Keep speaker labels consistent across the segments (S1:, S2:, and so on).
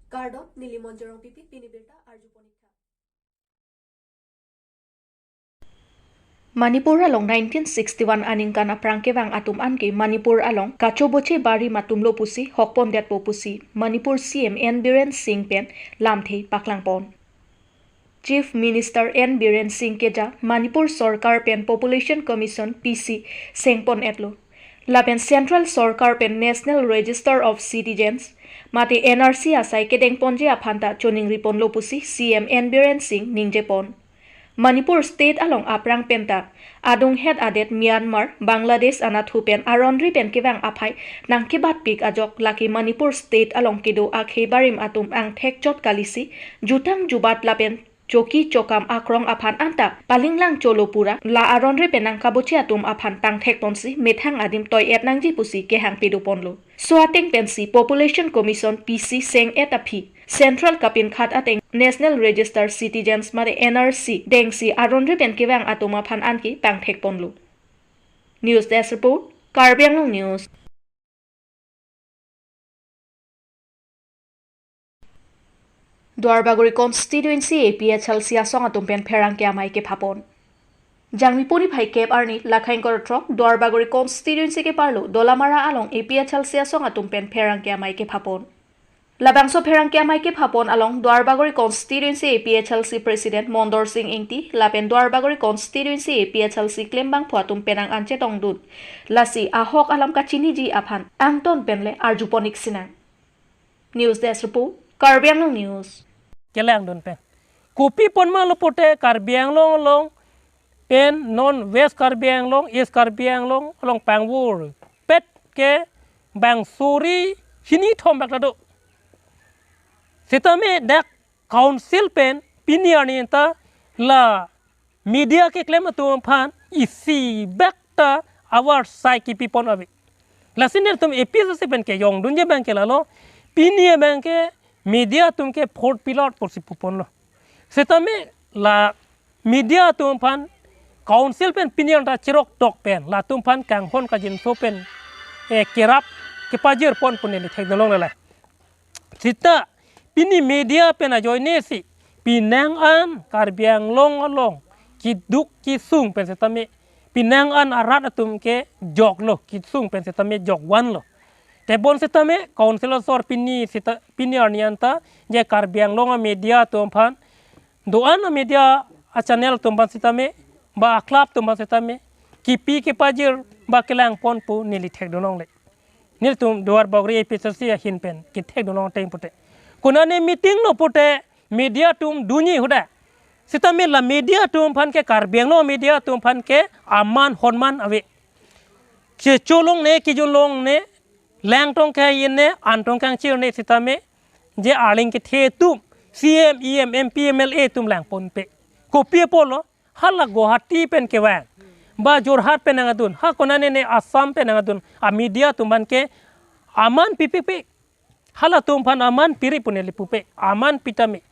S1: Kardop Nilimonjorong Pipi Pinibirta Arjuponikha Manipur along 1961 aningkan aprangkewang atum anke Manipur along kachoboche bari matumlo pusi hokpon det po pusi Manipur CM N Biren Singh pen lamthei paklangpon Chief Minister N Biren Singh keja Manipur Sarkar pen Population Commission PC sengpon etlo lapen Central Sarkar pen National Register of Citizens mate NRC asai kedeng ponje aphanta choning ripon lo pusi CM N Biren Singh ningjepon Manipur State along aprang penta adung head adet Myanmar Bangladesh anat hupen arondri pen kewang aphai nang kibat pik ajok laki Manipur State along kido akhe barim atum ang thekchot kalisi jutang jubat lapen choki chokam akrong aphan anta palinglang cholopura la arondri penang kabochi atum aphan tang thekponsi methang adim toy et nangji pusi ke hang piduponlo soating pensi Population Commission PC seng et aphi Central Kapin Khat ateng National Register Citizens mare NRC dengsi arondri pen kewang atuma phan anki pang thekponlu News Desk Report Karbi Anglong News Dwarbaguri Constituency APHL siasong atumpen pherang kiamai ke phapon Jangmipuri phai kep arni lakhain korotrok Dwarbaguri Constituency ke parlo Dolamara along APHL siasong atumpen pherang kiamai ke phapon Labangso pherang kiamai ke phapon along Dwarbaguri Constituency APHLC President Mondor Singh Ingti lapen Dwarbaguri Constituency APHLC klembang phuatum penang anche tongdut lasi ahok alam kachini ji aphan angton penle arjuponik sinan News Desk Report Karbi Anglong News
S2: Kelang don pen kopi pon ma lopote Karbi Anglong long pen non West Karbi Anglong East Karbi Anglong long pangwur pet ke bang suri hini thom baklado Setame dak council pen piniani ta la media ke claim tu phan isi bakta our psyche people avi la sinner tum episode pen ke yong dunje bank ke lalo pinie bank ke media tum ke fourth pillar por si pupon lo setame la media tum phan council pen pinian ta chirok tok pen la tum phan kang hon ka jin so pen e kerap ke pajir pon puneli thekdolong la sita Pini media pena joinesi pinang an Karbi Anglong along kiduk kisung pen setame pinang an arat atum ke jog lo kisung pen setame jog wan lo tebon setame councilor sor pini sita pini arnianta je Karbi Anglong media tumpan doan media a channel tumpan setame ba club tumpan setame kipi ke pajir ba kelang pon pu nili thek dolong le nil tum duar bagri episode hin pen ki thek dolong time pute Kunane meeting lo pute media tum dunyi huda sitame la media tum phan ke Karbi Anglong media tum phan ke aman honman ave che cholong ne ki jolong ne lang tong ke yene antong kang chir ne sitame je aling ke the tum CM EM MP MLA tum lang pon pe kopi polo hala Guwahati pen ke wang ba Jorhat pen angadun ha kunane ne Assam pen angadun a media tum phan ke aman PPP hala tumpan aman piri puneli pupe aman pitame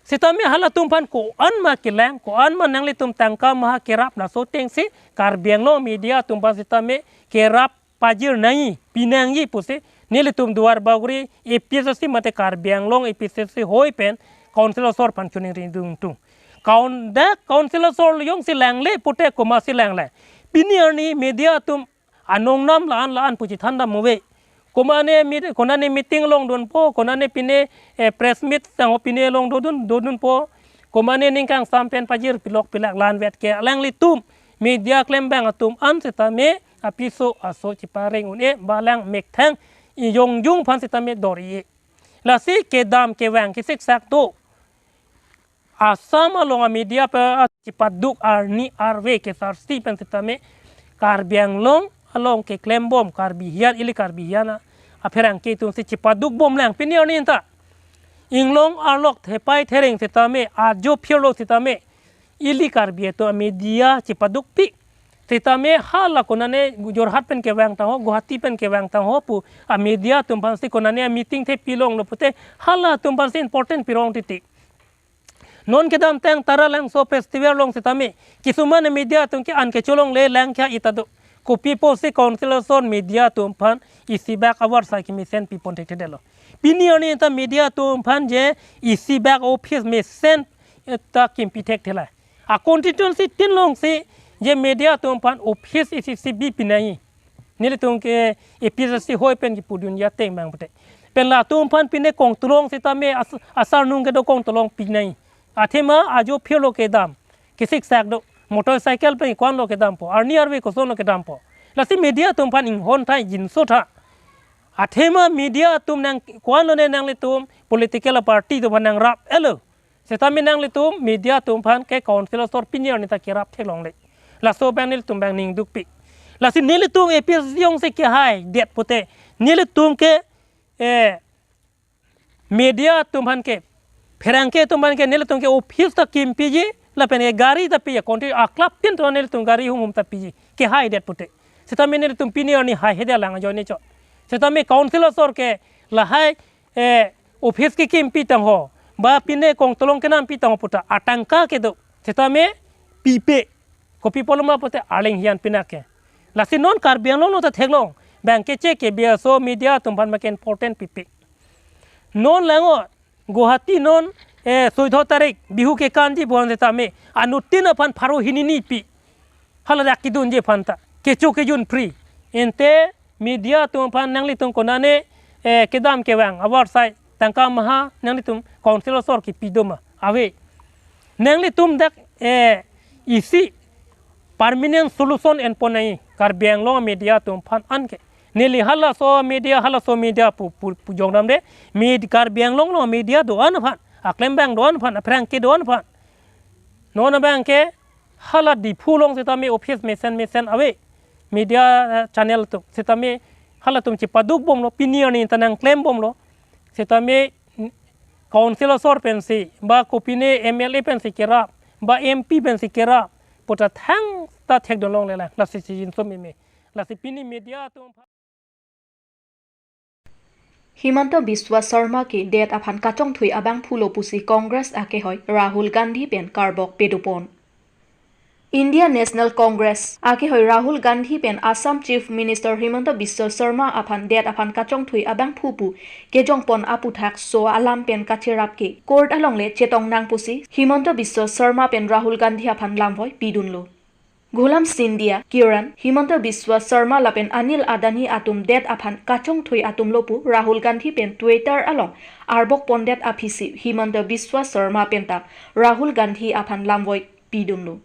S2: sitame hala tumpan ko an ma kilang ko an ma nangli tum tangka maha kerap na soteng si Karbi Anglong media tumpan sitame kerap pajir nai pinang yi puse nili tum duar baguri episode mate Karbi Anglong episode hoi pen councilor sor panchuni rindung tung councilor sor yong si langle pute ko ma si langle piniani media tum anong nam laan puji thanda muwe konane meeting long don po konane pine press meet sang pine long dodun po komane ningkang sampen pajir pilok pilak lan vet ke lang litum media klem bang atum an setame apiso aso cipareng une balang mekthang yong jung phan setame dori la si ke dam ke wang ke sik sak to asam along media pa cipaduk arni arwe ke sarsti pen setame Karbi Anglong along ke klem bom Karbi hian ili Karbi hiana aperang ke tu si cipaduk bom lang piniar ni ta inglong arlok thepai thereng setame ajo phiolo setame ili Karbi to media cipaduk pi setame hala konane Jorhat pen ke wang ta ho Guwahati pen ke wang ta ho pu a media tumpan si konane meeting the pilong lo pute hala tumpan si important pirong titi non kedam tang tara lang so festival long setame kisumane media tum ke an ke cholong le lang kya itado kopi posi councilor son media tumpan isi back awar sai kimi sen pi protected delo pini ani ta media tumpan je isi back office me sen ta kim protect hela a constituency tin long si je media tumpan office isi bi pinai nile tung ke episode hoi pen ki pudun ya teng bang pete pen la tumpan pine kong tulong si ta me asar nung ke do kong tulong pinai athema ajo phelo ke dam kisik sak do motorcycle pe kwan lo ke dam po arni arwe ko so lo ke dam po la si media tumpan ing hon thai jin so tha athema media tum nang kwan lo ne nang le tum political party to nang rap elo seta me nang le tum media tumpan ke councilor sor pinyer ni ta kirap thelong le la so bang nil tum bang ning duk pi la si nil tum epis yong se ke hai det pote nil tum ke media tumpan ke ferangke tumpan ke nil tum ke office ta kim piji la pen gari ta pi konti aklap pin to nil tum gari humum ta piji ke hai det pote seta me nil tum pinyer ni hai heda lang jo ni cho seta me councilor sor ke la hai office ke kim pi tang ho ba pine kong tolong ke nam pi tang puta atangka ke do seta me pipe kopi poloma pote aling hian pinake la si non Karbi Anglong no ta theglong bank ke che ke bia so media tumpan ma ke important pipe non lango Guwahati non 14 tarik bihu ke kanji bon seta me anutin pan pharo hinini pi hala ki dun je phanta kecho ke jun free ente media tumpan nangli tum konane kedam ke wang awar sai tangka maha nangli tum councilor sor ki pidoma awe nangli tum dak isi permanent solution en ponai Karbi Anglong media tumpan anke neli hala so media pu jongnam de med Karbi Anglong no media do an phan aklem bang do an phan prank ke do an phan non bang ke hala di phulong se ta me office mesen awe media channel to se ta me hala tum chi paduk bom lo pinier ni tanang claim bom lo se ta me councilor sor pensi ba kopine MLA pensi kera ba MP pensi kera pota thang ta thek do long le la la si jin so me la si pini media to
S1: Himanta Biswa Sarma কি date আফান কাচং থুই আবাং ফুলো পুসি কংগ্রেস আকে হয় রাহুল গান্ধী পেন কার্বক পেডুপন ইন্ডিয়া ন্যাশনাল কংগ্রেস আকে হয় রাহুল গান্ধী পেন আসাম চিফ মিনিস্টার হিমন্ত বিশ্ব শর্মা আফান ডেট আফান কাচং থুই আবাং ফুপু কেজং পন আপুথাক সো আলাম পেন কাছেরাপ কে কোর্ট আলংলে চেতং নাং পুসি হিমন্ত বিশ্ব শর্মা পেন রাহুল গান্ধী আফান লামভয় পিডুনলো Gulam Sindia, Kiran, Himanta Biswa Sarma Lapen Anil Adani Atum Det Aphan Kachong Thui Atum Lopu Rahul Gandhi Pen Twitter along Arbok Pondet Apisi Himanta Biswa Sarma Penta Rahul Gandhi Aphan Lamvoy Pidunlu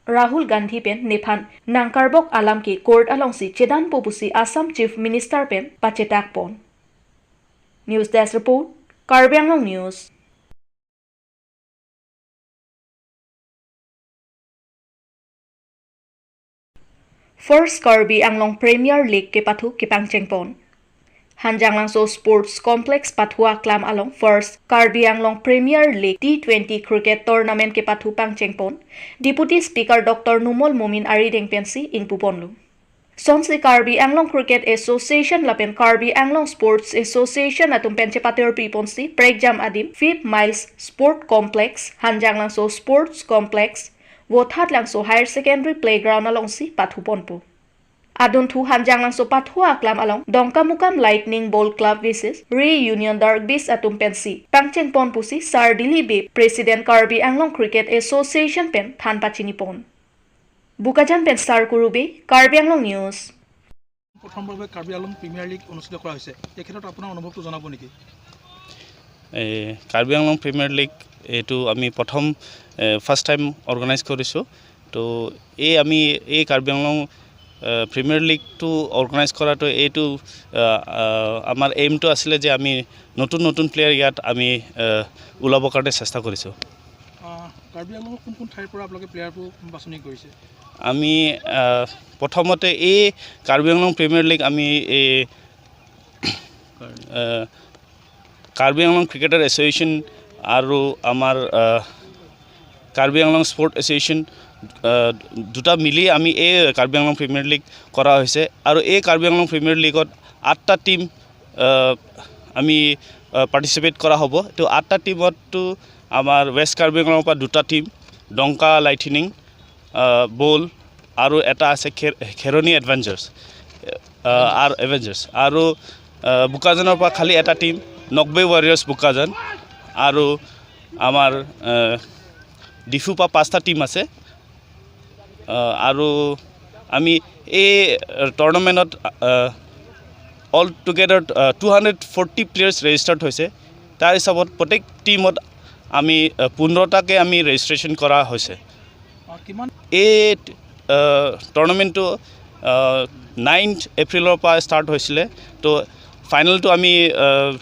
S1: Rahul Gandhi Pen Nephan Nangkarbok Alam Ki Court along si Chedan Popusi Assam Chief Minister Pen Pachetak Pon News Desk Report Karbi Anglong News First Karbi Anglong Premier League ke pathu ke pangchengpon. Hanjang Langso Sports Complex pathua klam along First Karbi Anglong Premier League T20 Cricket Tournament ke pathu pangchengpon. Deputy Speaker Dr. Numol Momin Arideng Pensi inpuponlu. Sonsi Karbi Anglong Cricket Association lapen Karbi Anglong Sports Association atum penche pater piponsi Pregjam Adim 5 Miles Sport Complex Hanjang Langso Sports Complex Wothat Langso Higher Secondary Playground along si Pathuponpo. Adun thu Hanjang Langso Pathua Aklam along Dongkamukam Lightning Ball Club vs Reunion Dark Beast atum pensi. Pangcheng pon pusi Sar Dilibe President Karbi Anglong Cricket Association pen Than Pachini pon. Bukajan pen Sar Kurube Karbi Anglong News.
S3: প্ৰথমবাৰলৈ Karbi Anglong premier league অনুষ্ঠিত কৰা হৈছে এই ক্ষেত্ৰত আপোনাৰ অনুভৱটো জনাব নেকি
S4: কাৰ্বি আংলং প্ৰিমিয়াৰ লীগ এইটো আমি প্ৰথম ফাৰ্ষ্ট টাইম অৰ্গেনাইজ কৰিছোঁ তো আমি এই কাৰ্বি আংলং প্ৰিমিয়াৰ লীগটো অৰ্গেনাইজ কৰাটো এইটো আমাৰ এইমটো আছিলে যে আমি নতুন প্লেয়াৰ ইয়াত আমি ওলাবৰ কাৰণে চেষ্টা কৰিছোঁ
S3: কাৰ্বি আংলঙৰ কোন ঠাইৰ পৰা আপোনালোকে প্লেয়াৰবোৰ বাছনি কৰিছে
S4: আমি প্ৰথমতে এই কাৰ্বি আংলং প্ৰিমিয়াৰ লীগ আমি কাৰ্বি আংলং ক্ৰিকেটাৰ এছ'চিয়েশ্যন আৰু আমাৰ কাৰ্বি আংলং স্পৰ্ট এছ'চিয়েশ্যন দুটা মিলি আমি এই কাৰ্বি আংলং প্ৰিমিয়াৰ লীগ কৰা হৈছে আৰু এই কাৰ্বি আংলং প্ৰিমিয়াৰ লীগত 8টা টিম আমি পাৰ্টিচিপেট কৰা হ'ব তো 8টা টিমতটো আমাৰ ৱেষ্ট কাৰ্বি আংলঙৰ পৰা 2টা টিম ডংকা লাইটনিং বল আৰু এটা আছে খেৰণি এডভেঞ্চাৰ্ছ আৰু বোকাজানৰ পৰা খালি এটা টিম নকবে ৱাৰিয়াৰ্ছ বোকাজান আৰু আমাৰ ডিফুৰ পৰা 5টা টিম আছে আৰু আমি এই টুৰ্ণামেণ্টত অল টুগেডাৰ 240 প্লেয়াৰ্ছ ৰেজিষ্টাৰ্ড হৈছে তাৰ হিচাপত প্ৰত্যেক টিমত আমি 15টাকৈ আমি ৰেজিষ্ট্ৰেশ্যন কৰা হৈছে
S3: কিমান
S4: এই টুৰ্ণামেণ্টটো 9 এপ্ৰিলৰ পৰা ষ্টাৰ্ট হৈছিলে তো ফাইনেলটো আমি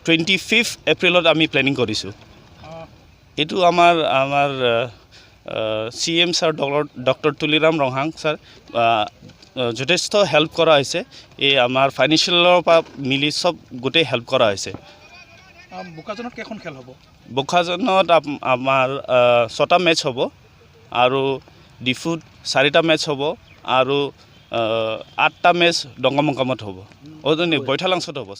S4: 25 এপ্ৰিলত আমি প্লেনিং কৰিছোঁ এইটো আমাৰ CM sir doctor Tuliram Ronghang sir যথেষ্ট হেল্প কৰা হৈছে এই আমাৰ ফাইনেন্সিয়েলৰ পৰা মিলি চব গোটেই হেল্প কৰা হৈছে
S3: বোকাজানত কেইখন খেল হ'ব
S4: বোকাজানত আমাৰ 6টা মেটচ হ'ব আৰু ডিফুত 4টা মেটচ হ'ব আৰু 8টা মেটচ ডংগমকামত হ'ব বৈঠালাংছত হ'ব